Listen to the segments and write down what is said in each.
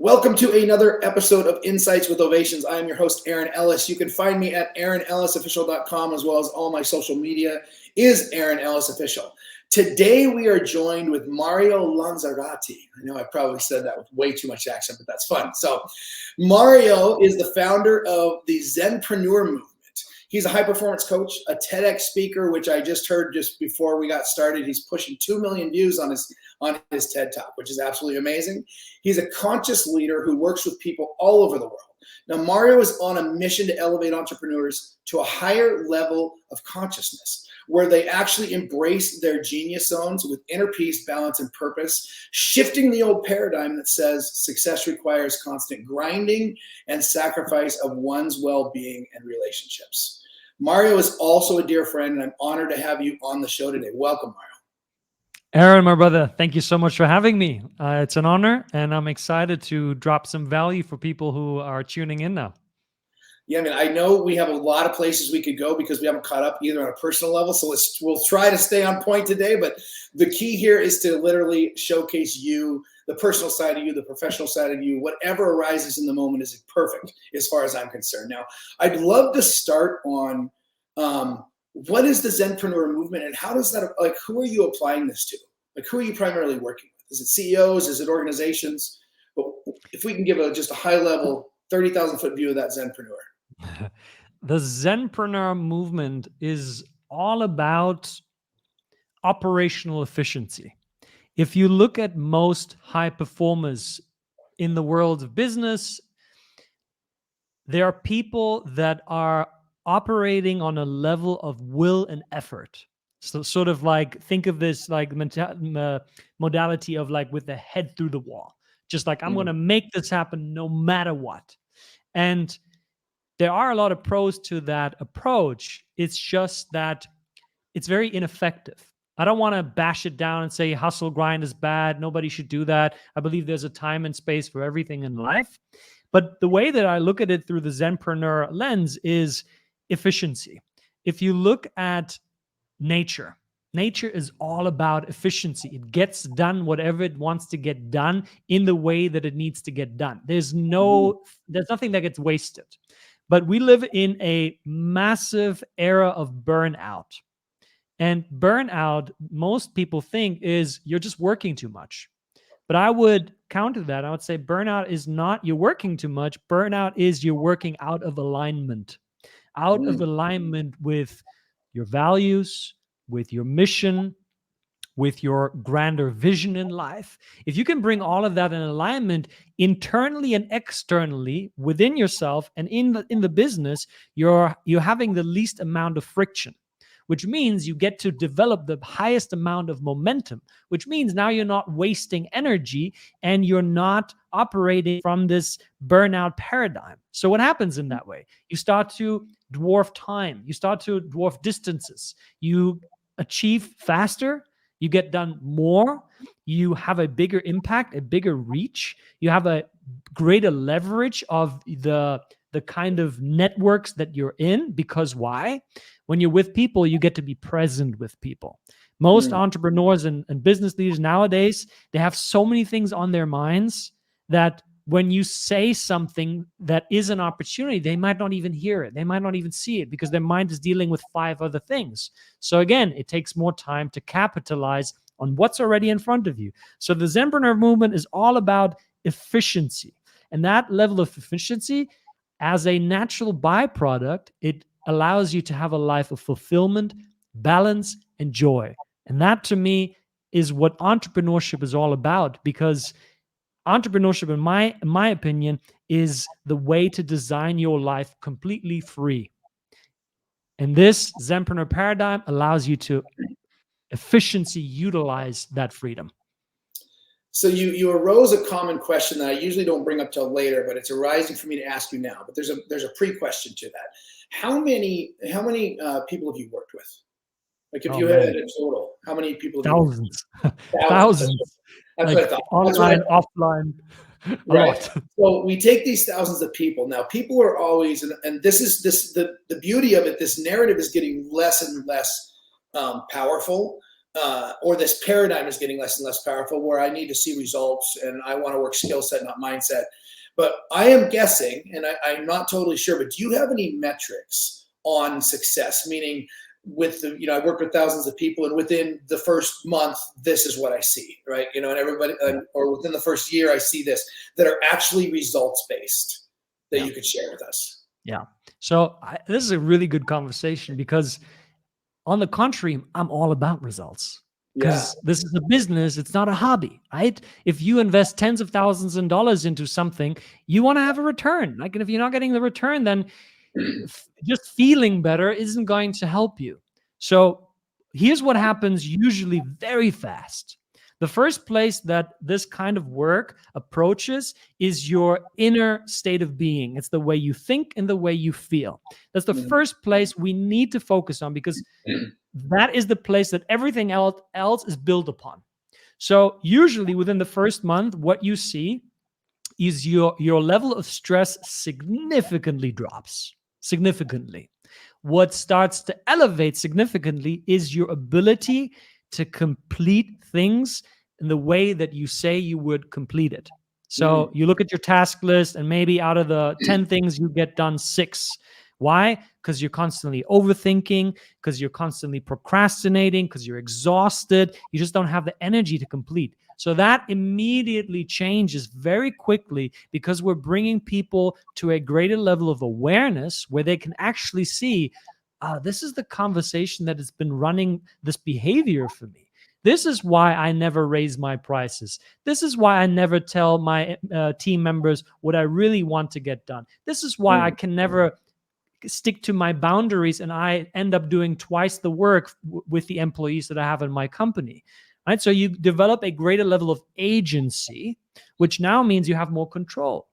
Welcome to another episode of Insights with Ovationz. I am your host, Aaron Ellis. You can find me at AaronEllisOfficial.com, as well as all my social media is Aaron Ellis Official. Today we are joined with Mario Lanzarotti. I know I probably said that with way too much accent, but that's fun. So Mario is the founder of the Zenpreneur Movement. He's a high-performance coach, a TEDx speaker, which I just heard just before we got started. He's pushing 2 million views on his TED Talk, which is absolutely amazing. He's a conscious leader who works with people all over the world. Now, Mario is on a mission to elevate entrepreneurs to a higher level of consciousness, where they actually embrace their genius zones with inner peace, balance, and purpose, shifting the old paradigm that says success requires constant grinding and sacrifice of one's well-being and relationships. Mario is also a dear friend, and I'm honored to have you on the show today. Welcome, Mario. Aaron, my brother, thank you so much for having me. It's an honor, and I'm excited to drop some value for people who are tuning in now. Yeah, I mean, I know we have a lot of places we could go because we haven't caught up either on a personal level. So we'll try to stay on point today. But the key here is to literally showcase you, the personal side of you, the professional side of you. Whatever arises in the moment is perfect as far as I'm concerned. Now, I'd love to start on what is the Zenpreneur Movement, and how does that, like, who are you applying this to? Like, who are you primarily working with? Is it CEOs? Is it organizations? But if we can give just a high level 30,000 foot view of that Zenpreneur. The Zenpreneur Movement is all about operational efficiency. If you look at most high performers in the world of business, there are people that are operating on a level of will and effort. So sort of like, think of this like modality of like with the head through the wall. Just like, I'm going to make this happen no matter what. And there are a lot of pros to that approach. It's just that it's very ineffective. I don't want to bash it down and say hustle grind is bad. Nobody should do that. I believe there's a time and space for everything in life. But the way that I look at it through the Zenpreneur lens is efficiency. If you look at nature is all about efficiency. It gets done whatever it wants to get done in the way that it needs to get done. There's nothing that gets wasted. But we live in a massive era of burnout. And burnout, most people think, is you're just working too much. But I would counter that. I would say burnout is not you're working too much. Burnout is you're working out of alignment. Out of alignment with your values, with your mission, with your grander vision in life. If you can bring all of that in alignment internally and externally within yourself and in the business, you're having the least amount of friction, which means you get to develop the highest amount of momentum, which means now you're not wasting energy and you're not operating from this burnout paradigm. So what happens in that way? You start to dwarf time. You start to dwarf distances. You achieve faster. You get done more. You have a bigger impact, a bigger reach. You have a greater leverage of the kind of networks that you're in. Because why? When you're with people, you get to be present with people. Most entrepreneurs and business leaders nowadays, they have so many things on their minds that when you say something that is an opportunity, they might not even hear it. They might not even see it because their mind is dealing with 5 other things. So again, it takes more time to capitalize on what's already in front of you. So the Zenpreneur Movement is all about efficiency. And that level of efficiency, as a natural byproduct, it allows you to have a life of fulfillment, balance, and joy. And that, to me, is what entrepreneurship is all about, because entrepreneurship, in my opinion, is the way to design your life completely free. And this Zenpreneur paradigm allows you to efficiency utilize that freedom. So you arose a common question that I usually don't bring up till later, but it's arising for me to ask you now. But there's a pre-question to that. How many people have you worked with? Like, if you had it in total, how many people have you worked with? Thousands. That's like what I thought. Online, offline, right. lot. So we take these thousands of people. Now, people are always, and this is the beauty of it. This narrative is getting less and less powerful. or this paradigm is getting less and less powerful, where I need to see results and I want to work skill set, not mindset. But I am guessing, and I'm not totally sure, but do you have any metrics on success? Meaning, with the, I work with thousands of people, and within the first month, this is what I see, right? And everybody, or within the first year, I see this, that are actually results based, that you could share with us. Yeah. So this is a really good conversation, because on the contrary, I'm all about results, because this is a business. It's not a hobby, right? If you invest tens of thousands of dollars into something, you want to have a return. Like, and if you're not getting the return, then just feeling better isn't going to help you. So here's what happens usually very fast. The first place that this kind of work approaches is your inner state of being. It's the way you think and the way you feel. That's the first place we need to focus on, because that is the place that everything else is built upon. So usually within the first month, what you see is your level of stress significantly drops. Significantly. What starts to elevate significantly is your ability to complete things in the way that you say you would complete it. So you look at your task list, and maybe out of the 10 things, you get done 6. Why? Because you're constantly overthinking, because you're constantly procrastinating, because you're exhausted. You just don't have the energy to complete. So that immediately changes very quickly, because we're bringing people to a greater level of awareness where they can actually see, this is the conversation that has been running this behavior for me. This is why I never raise my prices. This is why I never tell my team members what I really want to get done. This is why I can never stick to my boundaries, and I end up doing twice the work with the employees that I have in my company. Right? So you develop a greater level of agency, which now means you have more control.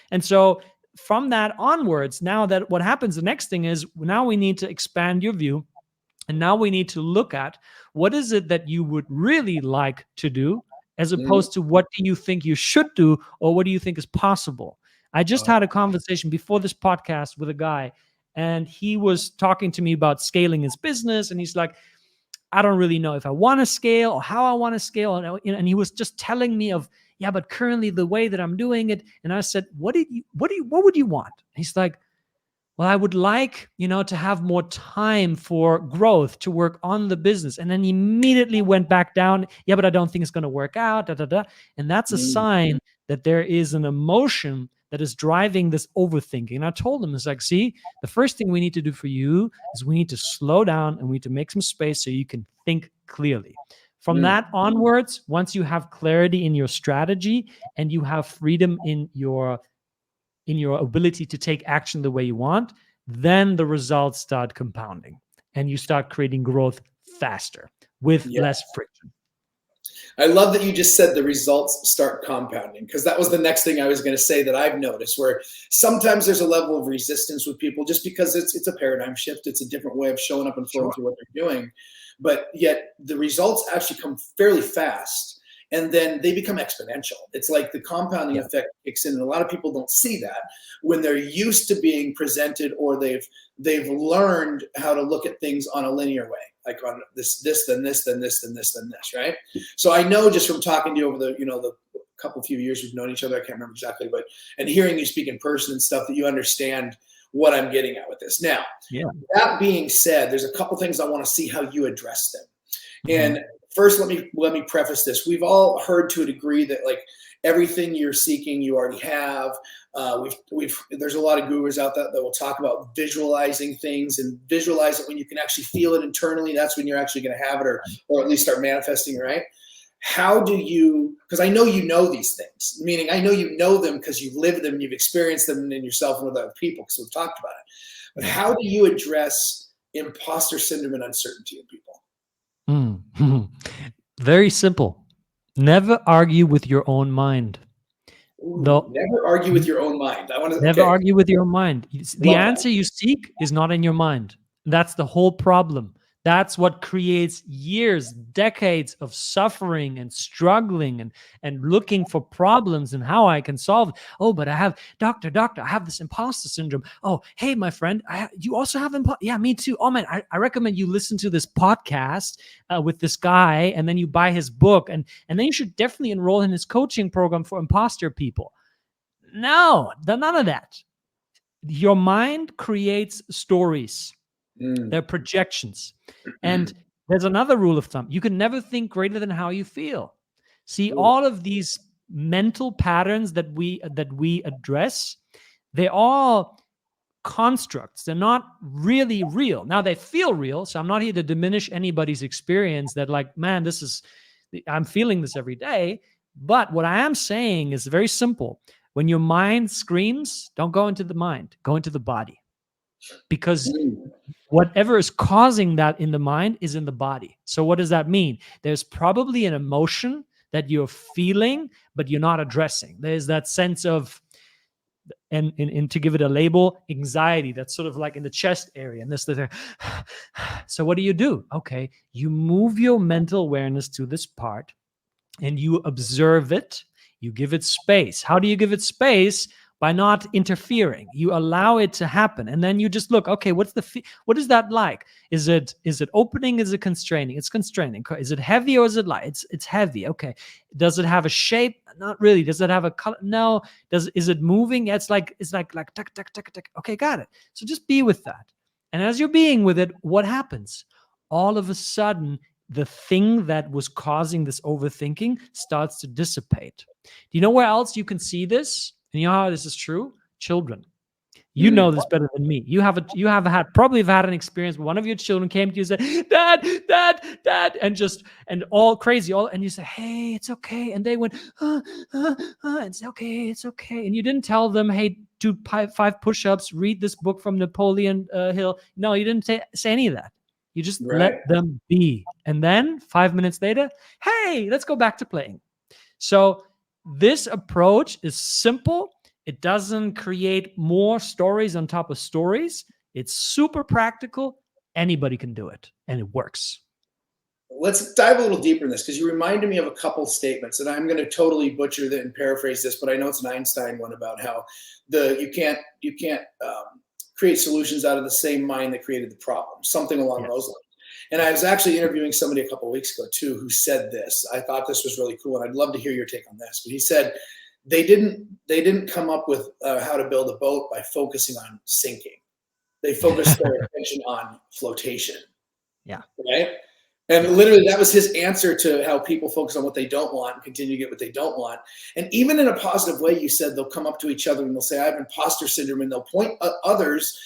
And so from that onwards, now that what happens, the next thing is, now we need to expand your view. And now we need to look at, what is it that you would really like to do, as opposed to what do you think you should do, or what do you think is possible? I just had a conversation before this podcast with a guy, and he was talking to me about scaling his business. And he's like, I don't really know if I want to scale or how I want to scale. And he was just telling me of, yeah, but currently the way that I'm doing it. And I said, what would you want? He's like, well, I would like, to have more time for growth, to work on the business. And then he immediately went back down. Yeah, but I don't think it's going to work out. And that's a sign that there is an emotion that is driving this overthinking. And I told him, it's like, see, the first thing we need to do for you is we need to slow down, and we need to make some space so you can think clearly. From that onwards, once you have clarity in your strategy and you have freedom in your ability to take action the way you want, then the results start compounding, and you start creating growth faster with less friction. I love that you just said the results start compounding, because that was the next thing I was going to say that I've noticed, where sometimes there's a level of resistance with people just because it's a paradigm shift. It's a different way of showing up and flowing through what they're doing. But yet the results actually come fairly fast, and then they become exponential. It's like the compounding effect kicks in, and a lot of people don't see that when they're used to being presented, or they've learned how to look at things on a linear way, like on this, then this, then this, then this, then this, right? So I know just from talking to you over the couple few years we've known each other, I can't remember exactly, and hearing you speak in person and stuff, that you understand what I'm getting at with this. Now, that being said, there's a couple things I want to see how you address them. And first, let me preface this. We've all heard to a degree that, like, everything you're seeking, you already have. There's a lot of gurus out there that will talk about visualizing things, and visualize it when you can actually feel it internally. That's when you're actually going to have it, or at least start manifesting, right? How do you, because I know you know these things, meaning I know you know them because you've lived them, you've experienced them in yourself and with other people, because we've talked about it. But how do you address imposter syndrome and uncertainty in people? Very simple. Never argue with your own mind. Never argue with your own mind. Never argue with your mind. The answer you seek is not in your mind. That's the whole problem. That's what creates years, decades of suffering and struggling and looking for problems and how I can solve it. Oh, but I have, doctor, I have this imposter syndrome. Oh, hey, my friend, you also have yeah, me too. Oh man, I recommend you listen to this podcast with this guy, and then you buy his book, and then you should definitely enroll in his coaching program for imposter people. No, none of that. Your mind creates stories. They're projections. And there's another rule of thumb. You can never think greater than how you feel. See, all of these mental patterns that we address, they're all constructs. They're not really real. Now they feel real, so I'm not here to diminish anybody's experience that like, man, I'm feeling this every day. But what I am saying is very simple. When your mind screams, don't go into the mind, go into the body. Because whatever is causing that in the mind is in the body. So what does that mean? There's probably an emotion that you're feeling, but you're not addressing. There's that sense of, and to give it a label, anxiety that's sort of like in the chest area. And this, so what do? Okay, you move your mental awareness to this part and you observe it. You give it space. How do you give it space? By not interfering. You allow it to happen. And then you just look, okay, what is that like? Is it opening? Is it constraining? It's constraining. Is it heavy or is it light? It's heavy. Okay. Does it have a shape? Not really. Does it have a color? No. Is it moving? Yeah, it's like tuck, tuck, tuck, tuck. Okay, got it. So just be with that. And as you're being with it, what happens? All of a sudden, the thing that was causing this overthinking starts to dissipate. Do you know where else you can see this? And you know how this is true? Children. You know this better than me. You have probably had an experience where one of your children came to you and said, Dad, and all crazy, and you say, hey, it's okay. And they went, it's okay, it's okay. And you didn't tell them, hey, do 5 push-ups, read this book from Napoleon Hill. No, you didn't say any of that. You just let them be. And then 5 minutes later, hey, let's go back to playing. So this approach is simple. It doesn't create more stories on top of stories. It's super practical. Anybody can do it, and it works. Let's dive a little deeper in this, because you reminded me of a couple statements, and I'm going to totally butcher that and paraphrase this, but I know it's an Einstein one about how you can't create solutions out of the same mind that created the problem, something along those lines. And I was actually interviewing somebody a couple of weeks ago too who said this. I thought this was really cool, and I'd love to hear your take on this. But he said they didn't come up with how to build a boat by focusing on sinking. They focused their attention on flotation. Yeah. Right. And literally, that was his answer to how people focus on what they don't want and continue to get what they don't want. And even in a positive way, you said they'll come up to each other and they'll say, I have imposter syndrome, and they'll point others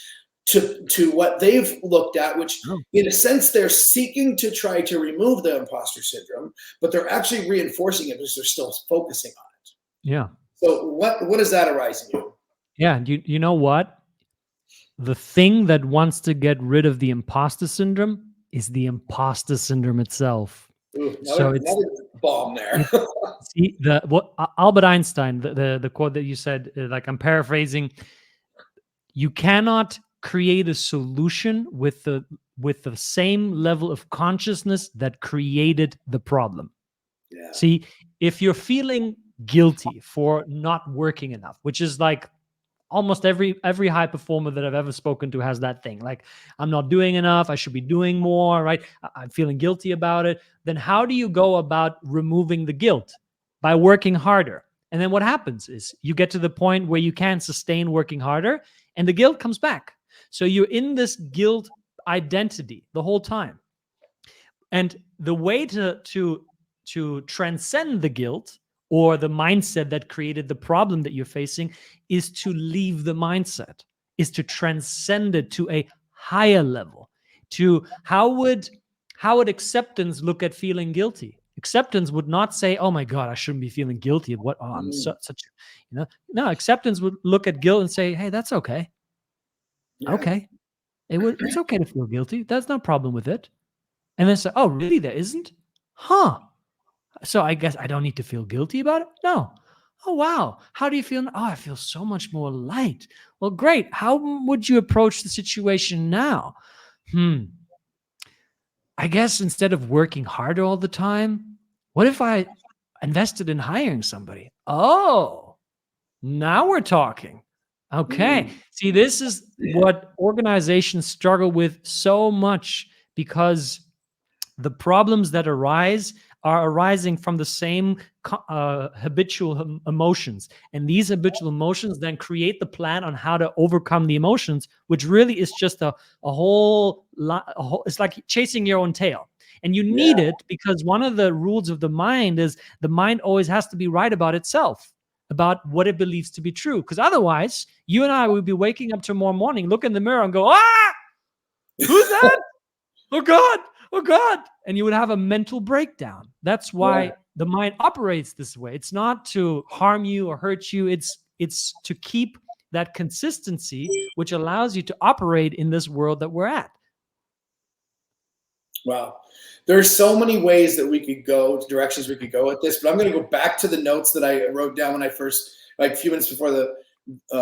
to what they've looked at, which in a sense, they're seeking to try to remove the imposter syndrome, but they're actually reinforcing it because they're still focusing on it. Yeah. So what does that arise in you? Yeah. You know what? The thing that wants to get rid of the imposter syndrome is the imposter syndrome itself. Ooh, another bomb there. See, Albert Einstein, the quote that you said, like I'm paraphrasing, you cannot create a solution with the same level of consciousness that created the problem. Yeah. See, if you're feeling guilty for not working enough, which is like almost every high performer that I've ever spoken to has that thing, like I'm not doing enough, I should be doing more, right? I'm feeling guilty about it. Then how do you go about removing the guilt? By working harder. And then what happens is you get to the point where you can't sustain working harder and the guilt comes back. So you're in this guilt identity the whole time. And the way to transcend the guilt or the mindset that created the problem that you're facing is to leave the mindset, is to transcend it to a higher level. To how would acceptance look at feeling guilty? Acceptance would not say, "Oh my God, I shouldn't be feeling guilty." What? Oh, I'm such. No. Acceptance would look at guilt and say, "Hey, that's okay. Yeah. Okay, it's okay to feel guilty. There's no problem with it." And then say, "Oh, really? There isn't? Huh? So I guess I don't need to feel guilty about it? No. Oh, wow. How do you feel? Oh, I feel so much more light. Well, great. How would you approach the situation now? I guess instead of working harder all the time, what if I invested in hiring somebody? Oh, now we're talking. Okay. Mm, See, this is yeah. what organizations struggle with so much, because the problems that arise are arising from the same habitual emotions. And these habitual emotions then create the plan on how to overcome the emotions, which really is just it's like chasing your own tail. And you Yeah. need it because one of the rules of the mind is the mind always has to be right about itself, about what it believes to be true. Because otherwise, you and I would be waking up tomorrow morning, look in the mirror and go, ah, who's that? Oh God, oh God. And you would have a mental breakdown. That's Yeah. why the mind operates this way. It's not to harm you or hurt you. It's to keep that consistency, which allows you to operate in this world that we're at. Wow. There's so many ways that we could go, directions we could go with this, but I'm going to go back to the notes that I wrote down when I first, like a few minutes before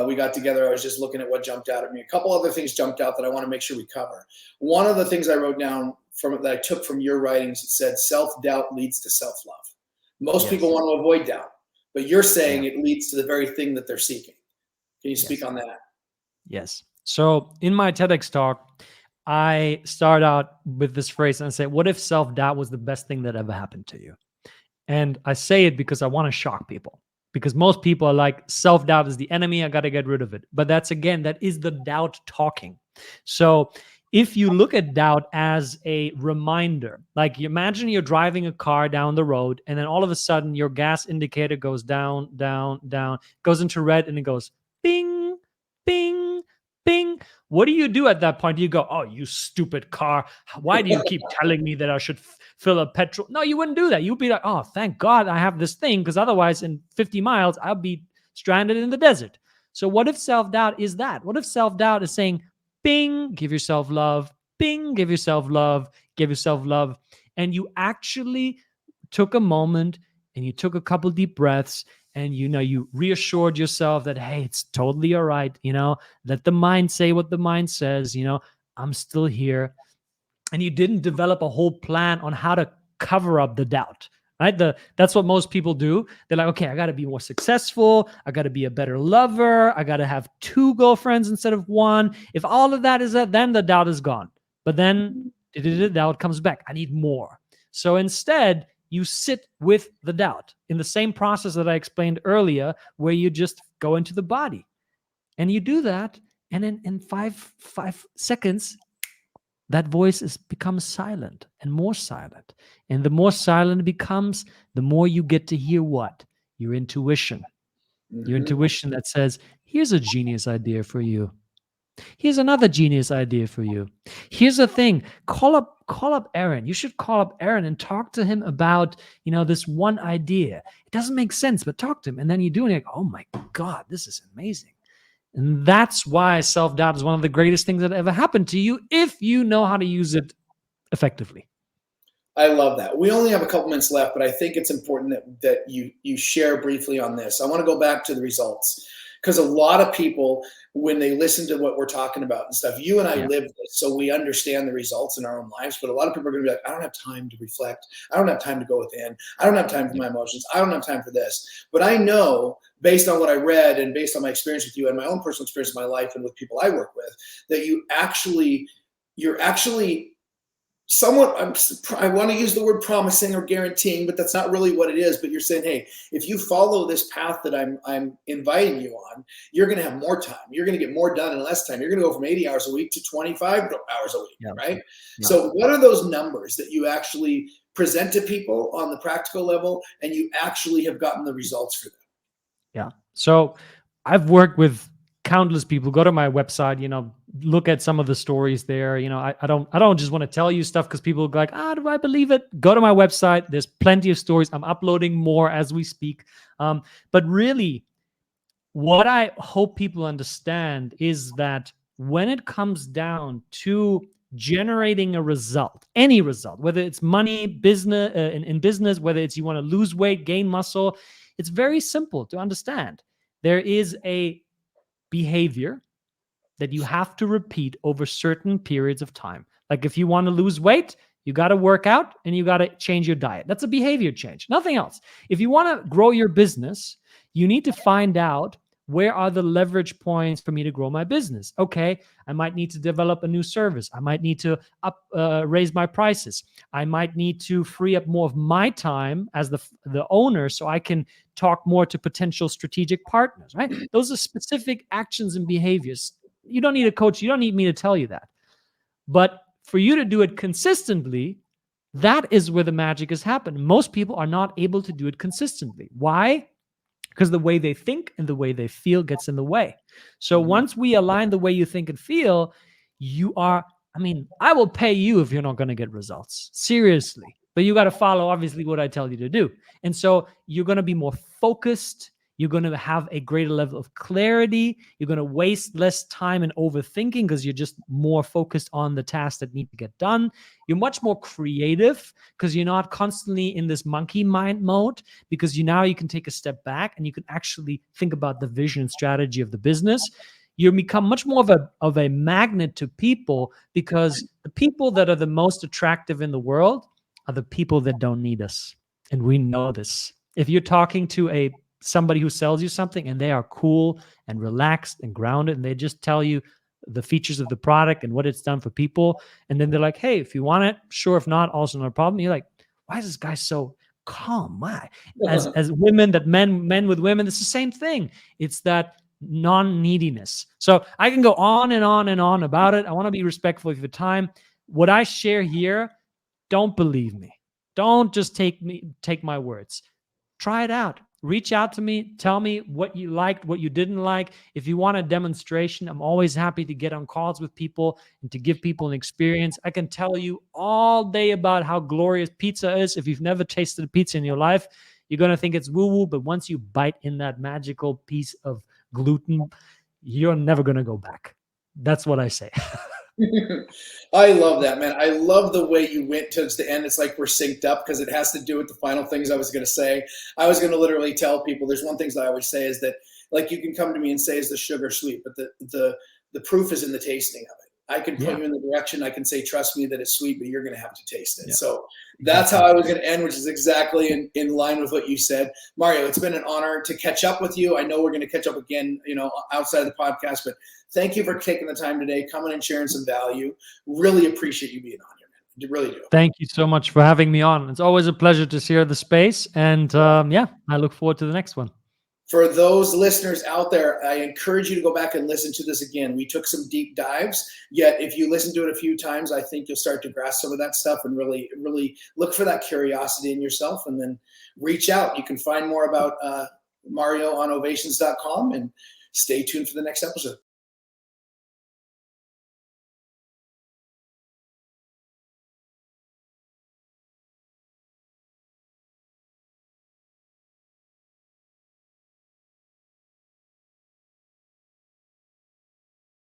we got together. I was just looking at what jumped out at me. A couple other things jumped out that I want to make sure we cover. One of the things I wrote down that I took from your writings, it said self-doubt leads to self-love. Most people Yes. want to avoid doubt, but you're Yeah. saying it leads to the very thing that they're seeking. Can you speak Yes. on that? Yes. So in my TEDx talk, I start out with this phrase and I say, what if self-doubt was the best thing that ever happened to you? And I say it because I want to shock people. Because most people are like, self-doubt is the enemy. I got to get rid of it. But that is the doubt talking. So if you look at doubt as a reminder, like you imagine you're driving a car down the road and then all of a sudden your gas indicator goes down, down, down, goes into red and it goes bing, bing, bing. What do you do at that point? Do you go, oh, you stupid car. Why do you keep telling me that I should fill up petrol? No, you wouldn't do that. You'd be like, oh, thank God I have this thing, because otherwise in 50 miles, I'll be stranded in the desert. So what if self-doubt is that? What if self-doubt is saying, bing, give yourself love, bing, give yourself love, give yourself love. And you actually took a moment and you took a couple deep breaths and you reassured yourself that, hey, it's totally all right. Let the mind say what the mind says. I'm still here. And you didn't develop a whole plan on how to cover up the doubt. Right? That's what most people do. They're like, okay, I got to be more successful. I got to be a better lover. I got to have 2 girlfriends instead of 1. If all of that is that, then the doubt is gone. But then the doubt comes back. I need more. So instead, you sit with the doubt in the same process that I explained earlier, where you just go into the body. And you do that, and in 5 seconds, that voice becomes silent and more silent. And the more silent it becomes, the more you get to hear what? Your intuition. Your Mm-hmm. intuition that says, here's a genius idea for you. Here's another genius idea for you. Here's the thing. Call up Aaron. You should call up Aaron and talk to him about, this one idea. It doesn't make sense, but talk to him. And then you do it, and you're like, oh my God, this is amazing. And that's why self-doubt is one of the greatest things that ever happened to you, if you know how to use it effectively. I love that. We only have a couple minutes left, but I think it's important that you share briefly on this. I want to go back to the results, because a lot of people, when they listen to what we're talking about and stuff, you and I Yeah. live this, so we understand the results in our own lives. But a lot of people are going to be like, I don't have time to reflect. I don't have time to go within. I don't have time for my emotions. I don't have time for this. But I know, based on what I read and based on my experience with you and my own personal experience in my life and with people I work with, that you're actually somewhat, I want to use the word promising or guaranteeing, but that's not really what it is. But you're saying, hey, if you follow this path that I'm inviting you on, you're going to have more time. You're going to get more done in less time. You're going to go from 80 hours a week to 25 hours a week, Yeah. right? Yeah. So what are those numbers that you actually present to people on the practical level, and you actually have gotten the results for them? Yeah. So I've worked with countless people. Go to my website, look at some of the stories there. I don't just want to tell you stuff because people are like, do I believe it? Go to my website. There's plenty of stories. I'm uploading more as we speak. But really, what I hope people understand is that when it comes down to generating a result, any result, whether it's money, business, in business, whether it's you want to lose weight, gain muscle, it's very simple to understand. There is a behavior that you have to repeat over certain periods of time. Like if you want to lose weight, You got to work out and you got to change your diet. That's a behavior change, nothing else. If you want to grow your business, you need to find out, where are the leverage points for me to grow my business? Okay, I might need to develop a new service. I might need to raise my prices. I might need to free up more of my time as the owner so I can talk more to potential strategic partners, right? Those are specific actions and behaviors. You don't need a coach. You don't need me to tell you that. But for you to do it consistently, that is where the magic has happened. Most people are not able to do it consistently. Why? Because the way they think and the way they feel gets in the way. So once we align the way you think and feel, I will pay you if you're not going to get results. Seriously. But you got to follow, obviously, what I tell you to do. And so you're going to be more focused. You're going to have a greater level of clarity. You're going to waste less time in overthinking because you're just more focused on the tasks that need to get done. You're much more creative because you're not constantly in this monkey mind mode, because you can take a step back and you can actually think about the vision and strategy of the business. You become much more of a magnet to people, because the people that are the most attractive in the world are the people that don't need us. And we know this. If you're talking to somebody who sells you something and they are cool and relaxed and grounded, and they just tell you the features of the product and what it's done for people, and then they're like, hey, if you want it, sure. If not, also no problem. You're like, why is this guy so calm? Why? As women, that men with women, it's the same thing. It's that non-neediness. So I can go on and on and on about it. I want to be respectful of your time. What I share here, don't believe me. Don't just take my words. Try it out. Reach out to me. Tell me what you liked, what you didn't like. If you want a demonstration, I'm always happy to get on calls with people and to give people an experience. I can tell you all day about how glorious pizza is. If you've never tasted a pizza in your life, you're going to think it's woo-woo, but once you bite in that magical piece of gluten, you're never going to go back. That's what I say. I love that, man. I love the way you went towards the end. It's like we're synced up, because it has to do with the final things I was going to say. I was going to literally tell people, there's one thing that I always say is that, like, you can come to me and say, is the sugar sweet? But the proof is in the tasting of it. I can point you in the direction. I can say, trust me that it's sweet, but you're going to have to taste it. Yeah. So that's how I was going to end, which is exactly in line with what you said. Mario, it's been an honor to catch up with you. I know we're going to catch up again, outside of the podcast, but thank you for taking the time today, coming and sharing some value. Really appreciate you being on here, man. I really do. Thank you so much for having me on. It's always a pleasure to share the space. And I look forward to the next one. For those listeners out there, I encourage you to go back and listen to this again. We took some deep dives, yet if you listen to it a few times, I think you'll start to grasp some of that stuff and really, really look for that curiosity in yourself, and then reach out. You can find more about Mario on ovationz.com, and stay tuned for the next episode.